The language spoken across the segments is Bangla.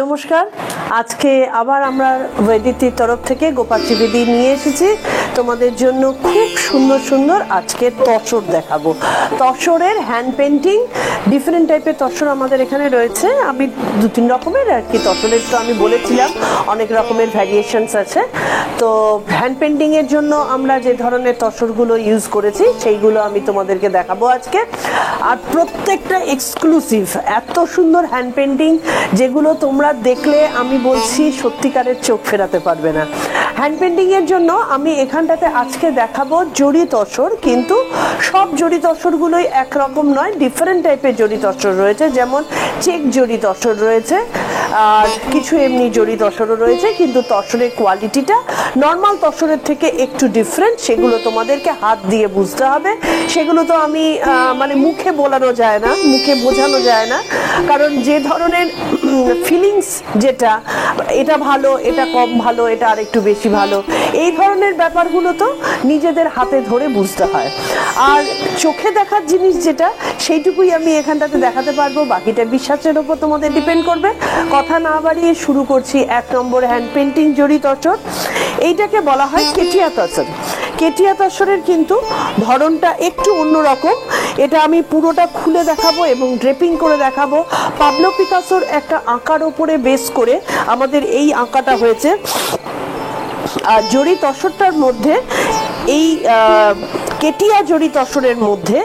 নমস্কার। আজকে আবার আমরা বৈদিতির তরফ থেকে গোপাল ত্রিবেদী নিয়ে এসেছি তোমাদের জন্য খুব সুন্দর সুন্দর আজকে তসর দেখাবো। তসরের হ্যান্ড পেন্টিং, ডিফারেন্ট টাইপের তসর আমাদের এখানে রয়েছে। আমি দু তিন রকমের আর কি তসরের, তো আমি বলেছিলাম অনেক রকমের ভ্যারিয়েশনস আছে। তো হ্যান্ড পেন্টিংয়ের জন্য আমরা যে ধরনের তসরগুলো ইউজ করেছি সেইগুলো আমি তোমাদেরকে দেখাবো আজকে। আর প্রত্যেকটা এক্সক্লুসিভ, এত সুন্দর হ্যান্ড পেন্টিং যেগুলো তোমরা দেখলে আমি বলছি সত্যিকারের চোখ ফেরাতে পারবে না। হ্যান্ড পেন্টিংয়ের জন্য আমি এখানটাতে আজকে দেখাবো জড়ি তসর, কিন্তু সব জড়ি তসরগুলোই একরকম নয়, ডিফারেন্ট টাইপের জড়ি তসর রয়েছে। যেমন চেক জড়ি তসর রয়েছে, আর কিছু এমনি জড়ি তসরও রয়েছে, কিন্তু তসরের কোয়ালিটিটা নর্মাল তসরের থেকে একটু ডিফারেন্ট। সেগুলো তোমাদেরকে হাত দিয়ে বুঝতে হবে। সেগুলো তো আমি মানে মুখে বলানো যায় না, মুখে বোঝানো যায় না, কারণ যে ধরনের ফিলিংস, যেটা এটা ভালো, এটা কম ভালো, এটা আরেকটু বেশি ভালো, এই ধরনের ব্যাপারগুলো তো নিজেদের হাতে ধরে বুঝতে হয়। আর চোখে দেখার জিনিস যেটা, সেইটুকুই আমি এখানটাতে দেখাতে পারবো, বাকিটা বিশ্বাসের ওপর তোমাদের ডিপেন্ড করবে। কথা না বাড়িয়ে শুরু করছি। 1 নম্বর হ্যান্ড পেন্টিং জড়ি তসর, এইটাকে বলা হয় কেটিয়া তসর। কেটিয়া তসরের কিন্তু ধরনটা একটু অন্যরকম। এটা আমি পুরোটা খুলে দেখাবো এবং ড্রেপিং করে দেখাবো। পাবলো পিকাসোর একটা আঁকার ওপরে বেস করে আমাদের এই আঁকাটা হয়েছে। আর জড়ি তসরটার মধ্যে, এই কেটিয়া জড়ি তসরের মধ্যে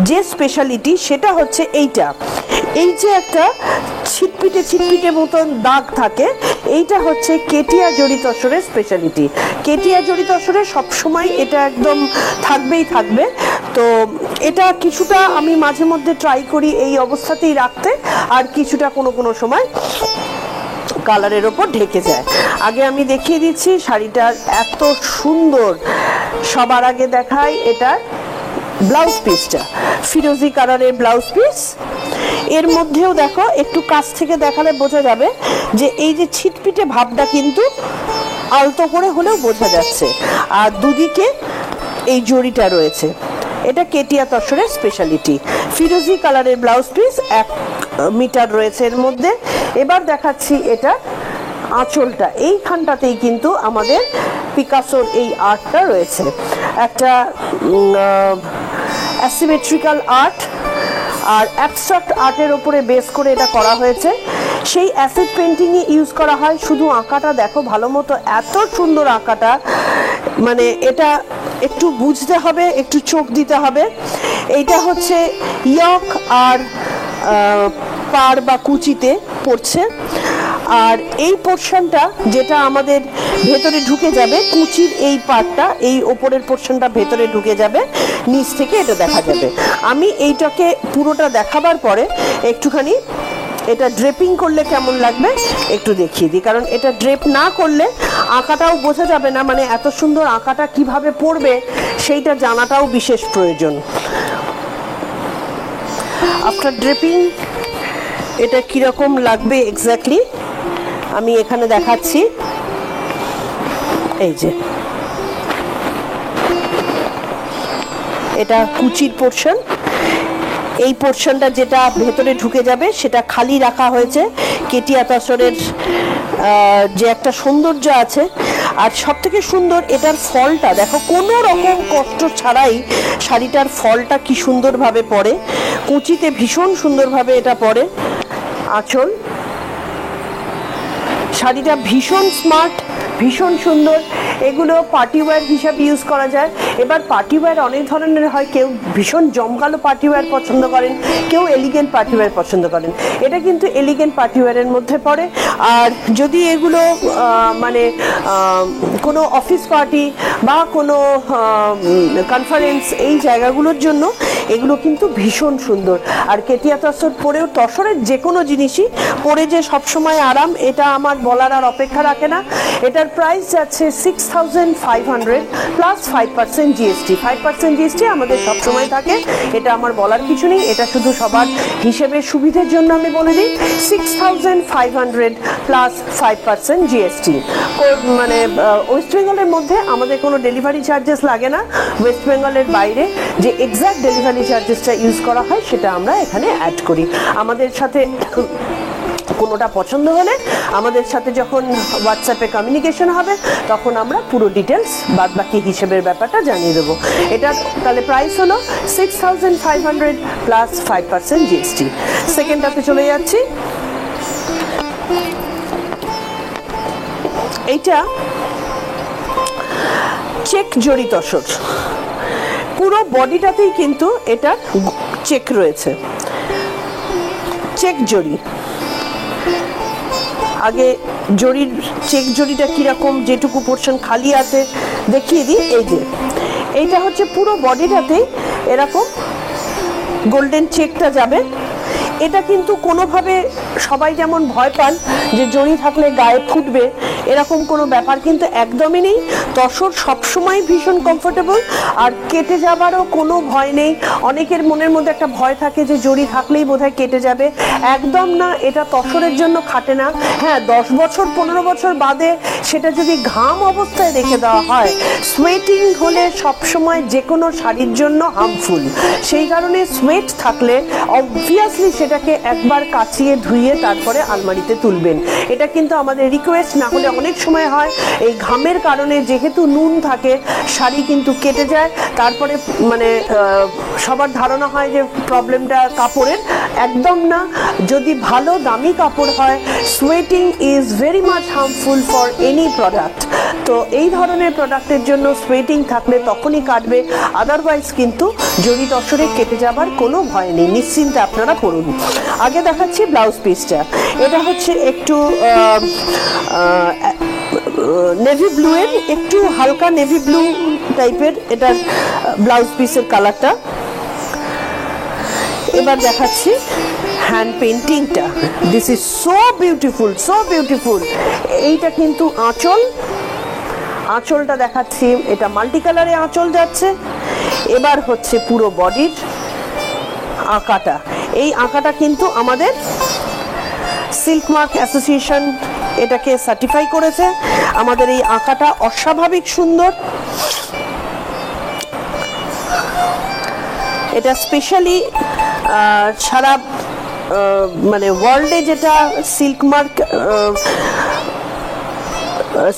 যে স্পেশালিটি সেটা হচ্ছে এইটা, এই যে একটা ছিটপিটে ছিটপিটে মতন দাগ থাকে, এইটা হচ্ছে কেটিয়া জড়ি তসরের স্পেশালিটি। কেটিয়া জড়ি তসরে সবসময় এটা একদম থাকবেই থাকবে। তো এটা কিছুটা আমি মাঝে মধ্যে ট্রাই করি এই অবস্থাতেই রাখতে, আর কিছুটা কোনো কোনো সময় কালারের ওপর ঢেকে যায়। আগে আমি দেখিয়ে দিচ্ছি শাড়িটার এত সুন্দর। সবার আগে দেখাই এটার ব্লাউজ পিসটা, ফিরোজি কালারের ব্লাউজ পিস। এর মধ্যেও দেখো, একটু কাছ থেকে দেখালে বোঝা যাবে যে এই যে ছিটপিটে ভাবটা কিন্তু আলতো করে হলেও বোঝা যাচ্ছে। আর দুদিকে এই জড়িটা রয়েছে, এটা কেটিয়া তসরের স্পেশালিটি। ফিরোজি কালারের ব্লাউজ পিস 1 মিটার রয়েছে এর মধ্যে। এবার দেখাচ্ছি এটা আঁচলটা, এইখানটাতেই কিন্তু আমাদের পিকাসোর এই আর্টটা রয়েছে। একটা অ্যাসিমেট্রিক্যাল আর্ট আর অ্যাবস্ট্রাক্ট আর্টের ওপরে বেস করে এটা করা হয়েছে। সেই অ্যাসিড পেন্টিংয়ে ইউজ করা হয়। শুধু আঁকাটা দেখো ভালো মতো, এত সুন্দর আঁকাটা, মানে এটা একটু বুঝতে হবে, একটু চোখ দিতে হবে। এইটা হচ্ছে ইয়ক আর পার বা কুচিতে পড়ছে। আর এই পোর্শনটা যেটা আমাদের ভেতরে ঢুকে যাবে, কুচির এই পার্টটা, এই ওপরের পোর্শনটা ভেতরে ঢুকে যাবে, নিচ থেকে এটা দেখা যাবে। আমি এইটাকে পুরোটা দেখাবার পরে একটুখানি এটা ড্রেপিং করলে কেমন লাগবে একটু দেখিয়ে দিই, কারণ এটা ড্রেপ না করলে আঁকাটাও বোঝা যাবে না, মানে এত সুন্দর আঁকাটা কিভাবে পড়বে সেইটা জানাটাও বিশেষ প্রয়োজন। আফটার ড্রেপিং এটা কিরকম লাগবে এক্স্যাক্টলি আমি এখানে দেখাচ্ছি। এই যে এটা কুচির পোর্শন, এই পোর্শনটা যেটা ভেতরে ঢুকে যাবে সেটা খালি রাখা হয়েছে। কেটিয়া তসরের যে একটা সৌন্দর্য আছে, আর সব থেকে সুন্দর এটার ফলটা দেখো, কোনো রকম কষ্ট ছাড়াই শাড়িটার ফলটা কি সুন্দরভাবে পড়ে, কুচিতে ভীষণ সুন্দরভাবে এটা পড়ে। আঁচল, শাড়িটা ভীষণ স্মার্ট, ভীষণ সুন্দর। এগুলো পার্টি ওয়্যার হিসাবে ইউজ করা যায়। এবার পার্টি ওয়্যার অনেক ধরনের হয়, কেউ ভীষণ জমকালো পার্টি ওয়্যার পছন্দ করেন, কেউ এলিগেন্ট পার্টি ওয়্যার পছন্দ করেন। এটা কিন্তু এলিগেন্ট পার্টি ওয়্যারের মধ্যে পড়ে। আর যদি এগুলো মানে কোনো অফিস পার্টি বা কোনো কনফারেন্স, এই জায়গাগুলোর জন্য এগুলো কিন্তু ভীষণ সুন্দর। আর কেটিয়া তসর পরেও, তসরের যে কোনো জিনিসই পরে যে সবসময় আরাম, এটা আমার বলার আর অপেক্ষা রাখে না। এটার প্রাইস যাচ্ছে 6500 প্লাস 5% জিএসটি। 5% জিএসটি আমাদের সবসময় থাকে, এটা আমার বলার কিছু নেই, এটা শুধু সবার হিসেবে সুবিধের জন্য আমি বলে দিই। 6500 প্লাস 5% জিএসটি। মানে ওয়েস্ট বেঙ্গলের মধ্যে আমাদের কোনো ডেলিভারি চার্জেস লাগে না। ওয়েস্ট বেঙ্গলের বাইরে যে এক্সাক্ট ডেলিভারি চার্জেসটা ইউজ করা হয় সেটা আমরা এখানে অ্যাড করি। আমাদের সাথে কোনোটা পছন্দ হলে আমাদের সাথে যখন হোয়াটসঅ্যাপে কমিউনিকেশন হবে তখন আমরা পুরো ডিটেলস বাদবাকি হিসেবের ব্যাপারটা জানিয়ে দেবো। এটা তাহলে প্রাইস হলো 6500 প্লাস 5% জিএসটি। সেকেন্ডটাতে চলে যাচ্ছি। এইটা চেক জড়ি তসর, পুরো বডিটাতেই কিন্তু এটা চেক রয়েছে, চেক জড়ি। আগে জড়ির চেক জড়িটা কিরকম, যেটুকু পোর্শন খালি আছে দেখিয়ে দিই। এই যে এইটা হচ্ছে পুরো বডিটাতেই এরকম গোল্ডেন চেকটা যাবে। এটা কিন্তু কোনোভাবে সবাই যেমন ভয় পান যে জড়ি থাকলে গায়ে ফুটবে, এরকম কোনো ব্যাপার কিন্তু একদমই নেই। তসর সবসময় ভীষণ কমফোর্টেবল, আর কেটে যাবারও কোনো ভয় নেই। অনেকের মনের মধ্যে একটা ভয় থাকে যে জড়ি থাকলেই বোধহয় কেটে যাবে, একদম না। এটা তসরের জন্য খাটে না। হ্যাঁ, 10 বছর 15 বছর বাদে সেটা যদি ঘাম অবস্থায় রেখে দেওয়া হয়, সোয়েটিং হলে সবসময় যে কোনো শাড়ির জন্য হার্মফুল। সেই কারণে সোয়েট থাকলে অবভিয়াসলি সেটাকে একবার কাচিয়ে ধুইয়ে তারপরে আলমারিতে তুলবেন। এটা কিন্তু আমাদের রিকোয়েস্ট। না হলে অনেক সময় হয় এই ঘামের কারণে যেহেতু নুন থাকে শাড়ি কিন্তু কেটে যায়, তারপরে মানে সবার ধারণা হয় যে প্রবলেমটা কাপড়ের। একদম না। যদি ভালো দামি কাপড় হয়, sweating is very much harmful for any product. তো এই ধরনের প্রোডাক্টের জন্য সোয়েটিং থাকলে তখনই কাটবে, আদারওয়াইজ কিন্তু জড়ি তসরে কেটে যাবার কোনো ভয় নেই, নিশ্চিন্তে আপনারা পরুন। আগে দেখাচ্ছি ব্লাউজ পিসটা। এটা হচ্ছে একটু নেভি ব্লু এর, একটু হালকা নেভি ব্লু টাইপের এটার ব্লাউজ পিসের কালারটা। এবার দেখাচ্ছি হ্যান্ড পেন্টিংটা। This is so beautiful, so beautiful. এইটা কিন্তু আঁচল, আঁচলটা দেখাচ্ছি। এটা মাল্টি কালারে আঁচল যাচ্ছে। এবার হচ্ছে পুরো বডির আঁকাটা। এই আঁকাটা কিন্তু আমাদের সিল্ক মার্ক অ্যাসোসিয়েশন এটাকে সার্টিফাই করেছে। আমাদের এই আঁকাটা অস্বাভাবিক সুন্দর। এটা স্পেশালি সারা মানে ওয়ার্ল্ডে যেটা silk mark,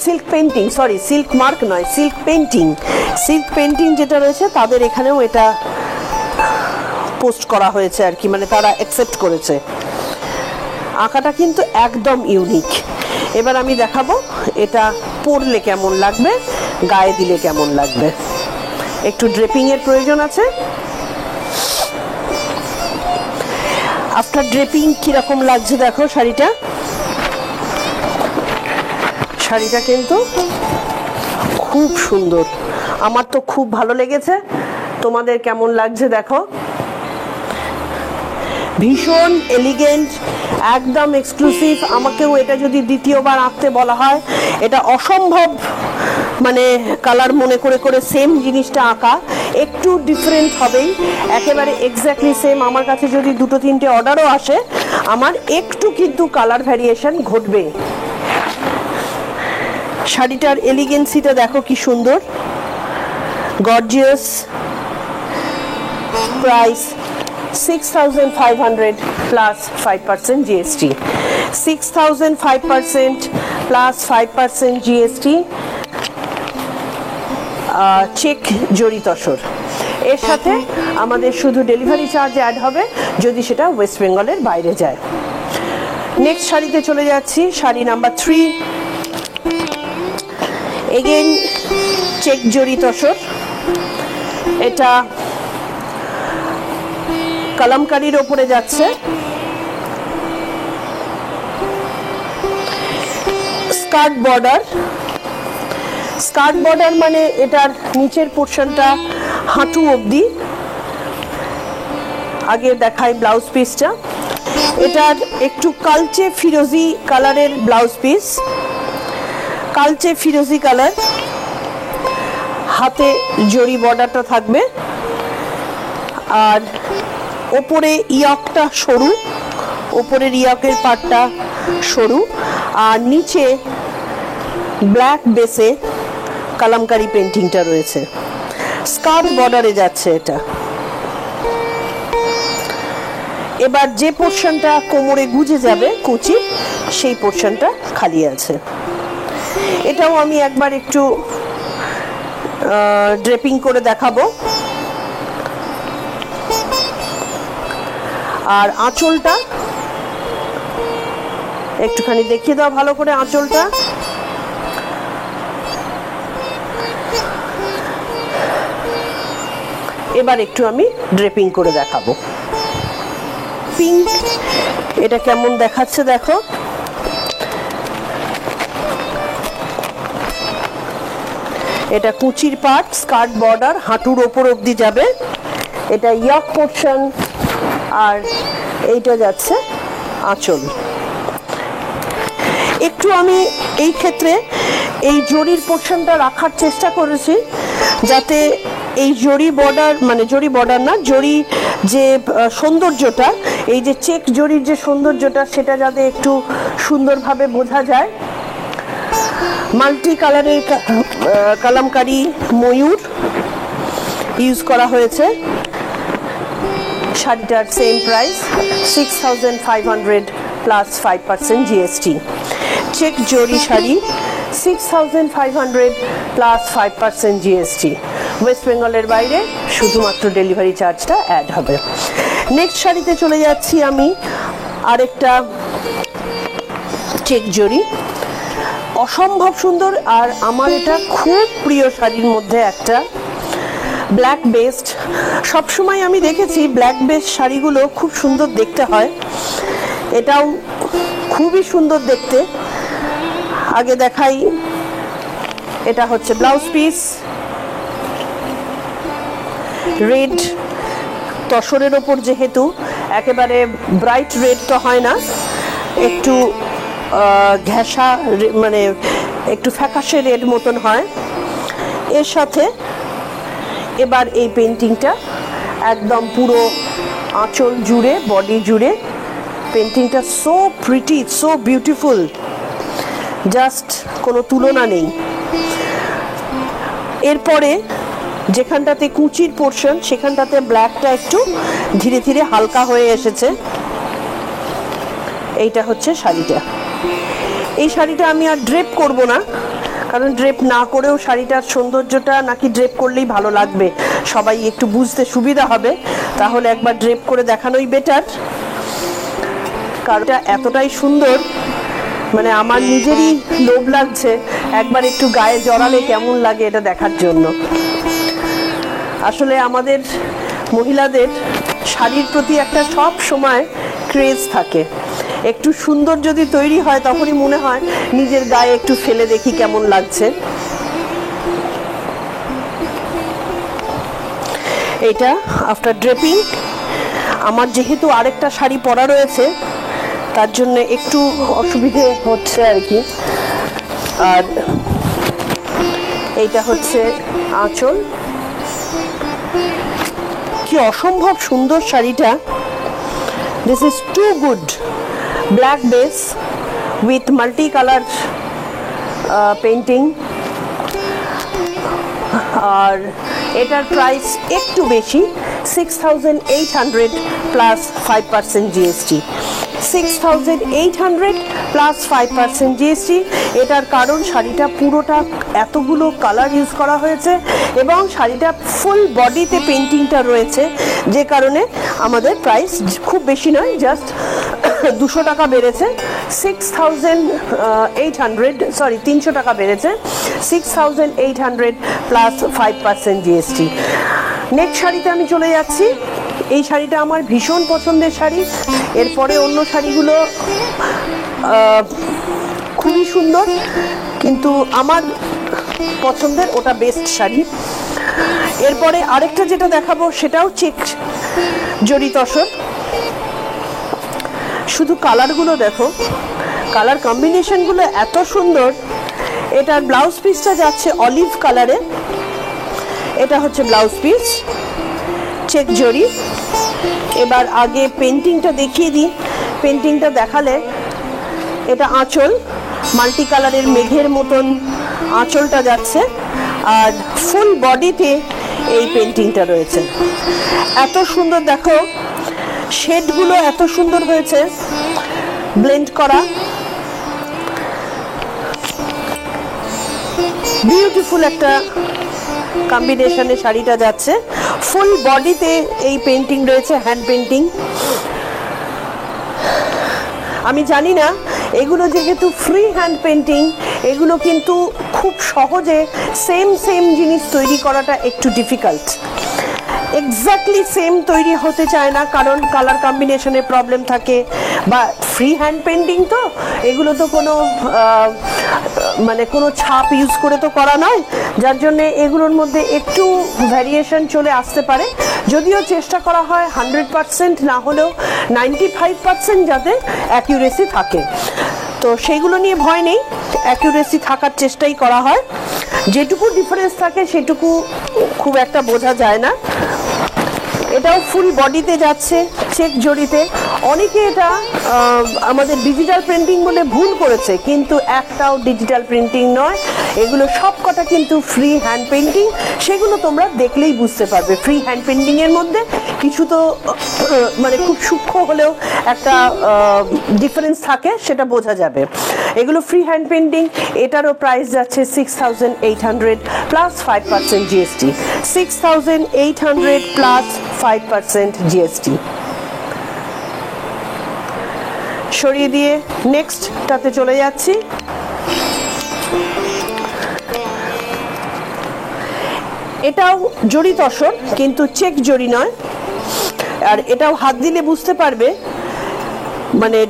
silk painting, sorry silk mark নয়, সিল্ক পেন্টিং, সিল্ক পেন্টিং যেটা রয়েছে তাদের এখানেও এটা পোস্ট করা হয়েছে আর কি, মানে তারা অ্যাকসেপ্ট করেছে। আঁকাটা কিন্তু একদম ইউনিক। এবার আমি দেখাবো এটা পরলে কেমন লাগবে, গায়ে দিলে কেমন লাগবে। একটু ড্রেপিং এর প্রয়োজন আছে। আফটার ড্রেপিং কিরকম লাগছে দেখো শাড়িটা। শাড়িটা কিন্তু খুব সুন্দর, আমার তো খুব ভালো লেগেছে। তোমাদের কেমন লাগছে দেখো। ভীষণ এলিগেন্ট, একদম এক্সক্লুসিভ। আমাকেও এটা যদি দ্বিতীয়বার আঁকতে বলা হয়, এটা অসম্ভব মানে কালার মনে করে করে সেম জিনিসটা আঁকা। একটু ডিফারেন্ট হবেই, একেবারে এক্স্যাক্টলি সেম আমার কাছে যদি 2-3টে অর্ডারও আসে, আমার একটু কিন্তু কালার ভ্যারিয়েশন ঘটবে। শাড়িটার এলিগেন্সিটা দেখো কি সুন্দর, gorgeous. Price 6500 plus 5% GST। 6500 plus 5% GST। Check zari tussar. এর সাথে আমাদের শুধু ডেলিভারি চার্জ অ্যাড হবে যদি সেটা ওয়েস্ট বেঙ্গলের বাইরে যায়। নেক্সট শাড়িতে চলে যাচ্ছি, sari number 3। Again check zari tussar. এটা কলমকারীর ওপরে যাচ্ছে। স্কার্ট বর্ডার, স্কার্ট বর্ডার মানে এটার নিচের পোর্শনটা হাঁটু অবধি। আগে দেখাই ব্লাউজ পিসটা। এটার একটু কালচে ফিরোজি কালারের ব্লাউজ পিস, কালচে ফিরোজি কালার। হাতে জড়ি বর্ডারটা থাকবে, আর ওপরে ইয়কটা সরু, ওপরের ইয়কের পাটটা সরু, আর নিচে ব্ল্যাক বেসে কালামকারী পেন্টিংটা রয়েছে। স্কার্ট বর্ডারে যাচ্ছে এটা। এবার যে পোর্শনটা কোমরে গুজে যাবে কুচির, সেই পোর্শনটা খালি আছে। এটাও আমি একবার একটু ড্রেপিং করে দেখাবো। আর আঁচলটা একটুখানি দেখিয়ে দাও ভালো করে আঁচলটা। এবার একটু আমি ড্রেপিং করে দেখাবো। পিঙ্ক এটা কেমন দেখাচ্ছে দেখো। এটা কুচির পার্ট, স্কার্ট বর্ডার হাঁটুর ওপর অবধি যাবে। এটা ইয়ক পোর্শন, আর এইটা যাচ্ছে আঁচল। একটু আমি এই ক্ষেত্রে এই জরির পোর্শনটা রাখার চেষ্টা করেছি, যাতে এই জরি বর্ডার, মানে জরি বর্ডার না, জরি যে সৌন্দর্যটা, এই যে চেক জরির যে সৌন্দর্যটা, সেটা যাতে একটু সুন্দরভাবে বোঝা যায়। মাল্টি কালারের কালামকারী ময়ূর ইউজ করা হয়েছে। শাড়িটার same price 6500 plus 5% GST। Check জরি শাড়ি 6500 প্লাস 5% GST। ওয়েস্ট বেঙ্গলের বাইরে শুধুমাত্র ডেলিভারি চার্জটা অ্যাড হবে। নেক্সট শাড়িতে চলে যাচ্ছি আমি। আরেকটা চেক জরি, অসম্ভব সুন্দর, আর আমার এটা খুব প্রিয় শাড়ির মধ্যে একটা। ব্ল্যাক বেসড, সবসময় আমি দেখেছি ব্ল্যাক বেসড শাড়িগুলো খুব সুন্দর দেখতে হয়। এটাও খুবই সুন্দর দেখতে। আগে দেখাই, এটা হচ্ছে ব্লাউজ পিস, রেড তসরের ওপর, যেহেতু একেবারে ব্রাইট রেড তো হয় না, একটু ঘেঁষা, মানে একটু ফ্যাকাশে রেড মতন হয়। এর সাথে এবার এই পেন্টিংটা একদম পুরো আঁচল জুড়ে, বডি জুড়ে পেন্টিংটা so pretty, so beautiful, just কোনো তুলনা নেই। এরপরে যেখানটাতে কুচির পোর্শন, সেখানটাতে ব্ল্যাকটা একটু ধীরে ধীরে হালকা হয়ে এসেছে। এইটা হচ্ছে শাড়িটা। এই শাড়িটা আমি আর ড্রেপ করব না, কারণ ড্রেপ না করেও শাড়িটার সৌন্দর্যটা নাকি ড্রেপ করলেই ভালো লাগবে, সবাই একটু বুঝতে সুবিধা হবে। তাহলে একবার ড্রেপ করে দেখানোই বেটার, কারণ এটা এতটাই সুন্দর, মানে আমার নিজেরই লোভ লাগছে একবার একটু গায়ে জড়ালে কেমন লাগে এটা দেখার জন্য। আসলে আমাদের মহিলাদের শাড়ির প্রতি একটা সব সময় ক্রেজ থাকে। একটু সুন্দর যদি তৈরি হয়, তখনই মনে হয় নিজের গায়ে একটু ফেলে দেখি কেমন লাগছে। এটা আফটার ড্রেপিং। আমার যেহেতু আরেকটা শাড়ি পরা রয়েছে, তার জন্য একটু অসুবিধে হচ্ছে আর কি। আর এইটা হচ্ছে আঁচল। কি অসম্ভব সুন্দর শাড়িটা। This is too good. Black base with multi colour painting, আর এটার প্রাইস একটু বেশি, 6800 প্লাস 5% GST। 6800 plus 5% GST। এটার কারণ শাড়িটা পুরোটা এতগুলো কালার ইউজ করা হয়েছে এবং শাড়িটা ফুল বডিতে পেন্টিংটা রয়েছে, যে কারণে আমাদের প্রাইস খুব বেশি নয়, জাস্ট 200 টাকা বেড়েছে। 300 টাকা বেড়েছে। 6800 প্লাস 5% GST। নেক্সট শাড়িতে আমি চলে যাচ্ছি। এই শাড়িটা আমার ভীষণ পছন্দের শাড়ি। এরপরে অন্য শাড়িগুলো খুবই সুন্দর, কিন্তু আমার পছন্দের ওটা বেস্ট শাড়ি। এরপরে আরেকটা যেটা দেখাবো সেটাও চেক জরি তসর। শুধু কালারগুলো দেখো, কালার কম্বিনেশনগুলো এত সুন্দর। এটার ব্লাউজ পিসটা যাচ্ছে অলিভ কালারে। এটা হচ্ছে ব্লাউজ পিস, চেক জরি। এবার আগে পেন্টিংটা দেখিয়ে দিই। পেন্টিংটা দেখালে, এটা আঁচল, মাল্টি কালারের মেঘের মতন আঁচলটা যাচ্ছে, আর ফুল বডিতে এই পেন্টিংটা রয়েছে। এত সুন্দর দেখো, শেডগুলো এত সুন্দর হয়েছে ব্লেন্ড করা, বিউটিফুল একটা কম্বিনেশনে শাড়িটা যাচ্ছে। ফুল বডিতে এই পেন্টিং রয়েছে, হ্যান্ড পেন্টিং। আমি জানি না এগুলো যেহেতু ফ্রি হ্যান্ড পেন্টিং, এগুলো কিন্তু খুব সহজে সেম জিনিস তৈরি করাটা একটু ডিফিকাল্ট। এক্স্যাক্টলি সেম তৈরি হতে চায় না, কারণ কালার কম্বিনেশনে প্রবলেম থাকে, বা ফ্রি হ্যান্ড পেন্টিং তো এগুলো তো কোনো মানে কোনো ছাপ ইউজ করে তো করা নয়, যার জন্যে এগুলোর মধ্যে একটু ভ্যারিয়েশন চলে আসতে পারে। যদিও চেষ্টা করা হয় 100% না হলেও 95% যাতে অ্যাকিউরেসি থাকে, তো সেইগুলো নিয়ে ভয় নেই, অ্যাকিউরেসি থাকার চেষ্টাই করা হয়। যেটুকু ডিফারেন্স থাকে সেটুকু খুব একটা বোঝা যায় না। এটাও ফুল বডিতে যাচ্ছে, চেক জড়িতে। অনেকে এটা আমাদের ডিজিটাল প্রিন্টিং বলে ভুল করেছে, কিন্তু একটাও ডিজিটাল প্রিন্টিং নয়, এগুলো সব কটা কিন্তু ফ্রি হ্যান্ড পেন্টিং। সেগুলো তোমরা দেখলেই বুঝতে পারবে। ফ্রি হ্যান্ড পেন্টিং এর মধ্যে কিছু তো মানে খুব সূক্ষ্ম হলেও একটা ডিফারেন্স থাকে, সেটা বোঝা যাবে। এগুলো ফ্রি হ্যান্ড পেন্টিং। এটারও প্রাইস যাচ্ছে 6800 প্লাস 5% জিএসটি। 6800 plus 5% GST. সরিয়ে দিয়ে নেক্সট টাতে চলে যাচ্ছি। এটাও জড়ি তসর, কিন্তু চেক জড়ি নয়, আর এটাও হাত দিলে বুঝতে পারবে মানে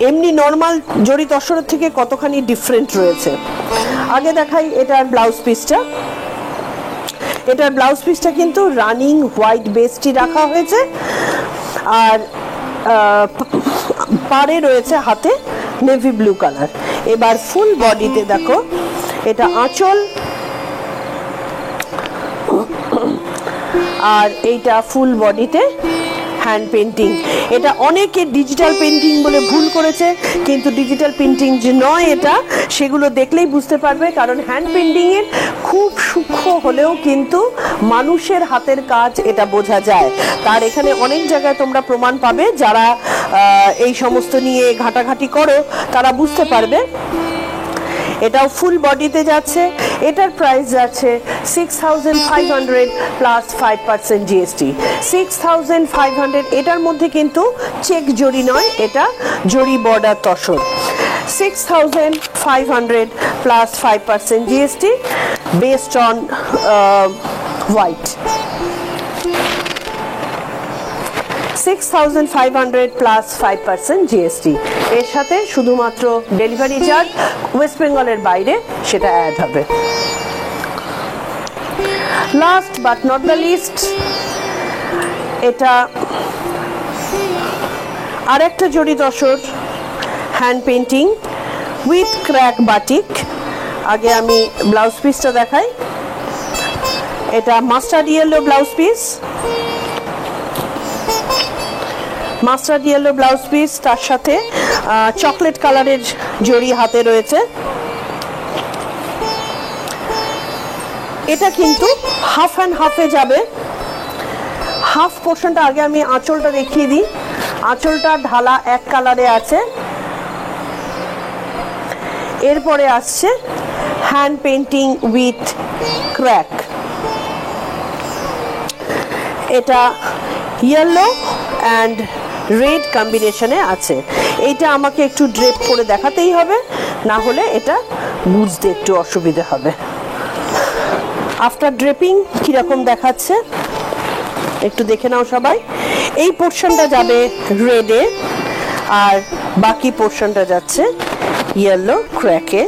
এমনি নর্মাল জড়ি তসরের থেকে কতখানি ডিফারেন্ট রয়েছে। আগে দেখাই এটার ব্লাউজ পিসটা। এটার ব্লাউজ পিসটা কিন্তু রানিং হোয়াইট বেসটি রাখা হয়েছে, আর পাড়ে রয়েছে হাতে নেভি ব্লু কালার। এবার ফুল বডিতে দেখো, এটা আঁচল, আর এইটা ফুল বডিতে হ্যান্ড পেন্টিং। এটা অনেকে ডিজিটাল পেন্টিং বলে ভুল করেছে, কিন্তু ডিজিটাল পেন্টিং যে নয় এটা, সেগুলো দেখলেই বুঝতে পারবে, কারণ হ্যান্ড পেন্টিংয়ের খুব সূক্ষ্ম হলেও কিন্তু মানুষের হাতের কাজ এটা বোঝা যায়। তার এখানে অনেক জায়গায় তোমরা প্রমাণ পাবে, যারা এই সমস্ত নিয়ে ঘাটাঘাটি করো তারা বুঝতে পারবে। এটাও ফুল বডিতে যাচ্ছে। এটার প্রাইস যাচ্ছে 6500 প্লাস 5% জিএসটি। 6500। এটার মধ্যে কিন্তু চেক জড়ি নয়, এটা zari border tussar. 6500 plus 5% GST based on white. 6500 plus 5% GST. এর সাথে শুধুমাত্র ডেলিভারি চার্জ ওয়েস্ট বেঙ্গলের বাইরে সেটা অ্যাড হবে। Last but not the least, এটা আরেকটা zari tussar hand painting with crack batik. আগে আমি ব্লাউজ পিসটা দেখাই। এটা mustard yellow blouse piece, mustard yellow blouse piece, তার সাথে চকলেট কালারের জড়ি হাতে রয়েছে। এটা কিন্তু হাফ অ্যান্ড হাফে যাবে। হাফ পোর্শনটা আগে আমি আঁচলটা দেখিয়ে দিই। আঁচলটা ঢালা এক কালারে আছে। এরপরে আসছে হ্যান্ড পেন্টিং উইথ ক্র্যাক। এটা ইয়েলো অ্যান্ড রেড কম্বিনেশনে আছে। এইটা আমাকে একটু ড্রেপ করে দেখাতেই হবে, না হলে এটা বুঝতে একটু অসুবিধা হবে। আফটার ড্রেপিং কিরকম দেখাচ্ছে একটু দেখে নাও সবাই। এই পোর্শনটা যাবে রেডে, আর বাকি পোর্শনটা যাচ্ছে ইয়েলো ক্র্যাকে।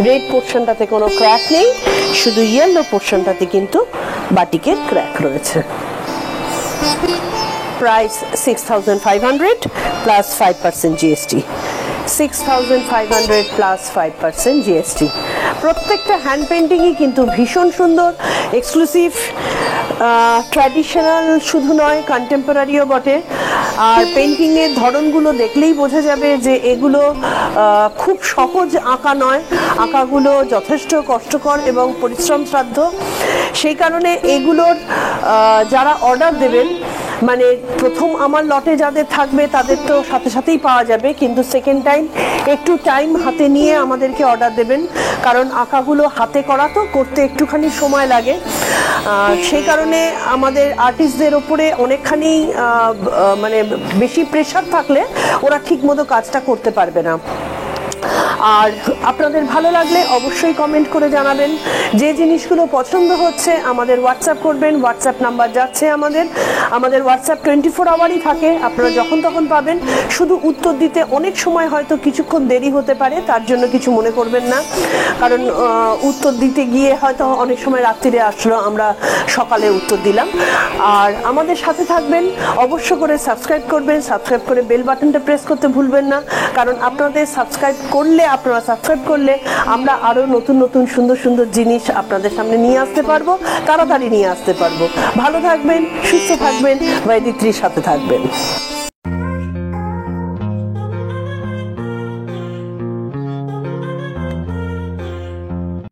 রেড পোর্শনটাতে কোনো ক্র্যাক নেই, শুধু ইয়েলো পোর্শনটাতে কিন্তু বাটিকের ক্র্যাক রয়েছে। Price 6500 plus 5% GST. 6500 plus 5% GST. প্রত্যেকটা হ্যান্ড পেন্টিংই কিন্তু ভীষণ সুন্দর, এক্সক্লুসিভ, ট্র্যাডিশনাল শুধু নয়, কন্টেম্পোরারিও বটে। আর পেন্টিংয়ের ধরনগুলো দেখলেই বোঝা যাবে যে এগুলো খুব সহজ আঁকা নয়, আঁকাগুলো যথেষ্ট কষ্টকর এবং পরিশ্রম সাধ্য। সেই কারণে এগুলোর যারা অর্ডার দেবেন মানে প্রথম আমার লটে যাদের থাকবে তাদের তো সাথে সাথেই পাওয়া যাবে, কিন্তু সেকেন্ড টাইম একটু টাইম হাতে নিয়ে আমাদেরকে অর্ডার দেবেন, কারণ আঁকাগুলো হাতে করা তো করতে একটুখানি সময় লাগে। সেই কারণে আমাদের আর্টিস্টদের ওপরে অনেকখানি মানে বেশি প্রেশার থাকলে ওরা ঠিকমতো কাজটা করতে পারবে না। আর আপনাদের ভালো লাগলে অবশ্যই কমেন্ট করে জানাবেন। যে জিনিসগুলো পছন্দ হচ্ছে আমাদের হোয়াটসঅ্যাপ করবেন, হোয়াটসঅ্যাপ নাম্বার যাচ্ছে আমাদের হোয়াটসঅ্যাপ 24 আওয়ারই থাকে, আপনারা যখন তখন পাবেন। শুধু উত্তর দিতে অনেক সময় হয়তো কিছুক্ষণ দেরি হতে পারে, তার জন্য কিছু মনে করবেন না, কারণ উত্তর দিতে গিয়ে হয়তো অনেক সময় রাত্রিরে আসলো, আমরা সকালে উত্তর দিলাম। আর আমাদের সাথে থাকবেন, অবশ্য করে সাবস্ক্রাইব করবেন, সাবস্ক্রাইব করে বেল বাটনটা প্রেস করতে ভুলবেন না, কারণ আপনারা সাবস্ক্রাইব করলে আমরা আরো নতুন নতুন সুন্দর সুন্দর জিনিস আপনাদের সামনে নিয়ে আসতে পারবো, তাড়াতাড়ি নিয়ে আসতে পারবো। ভালো থাকবেন, সুস্থ থাকবেন, বৈদিত্রীর সাথে থাকবেন।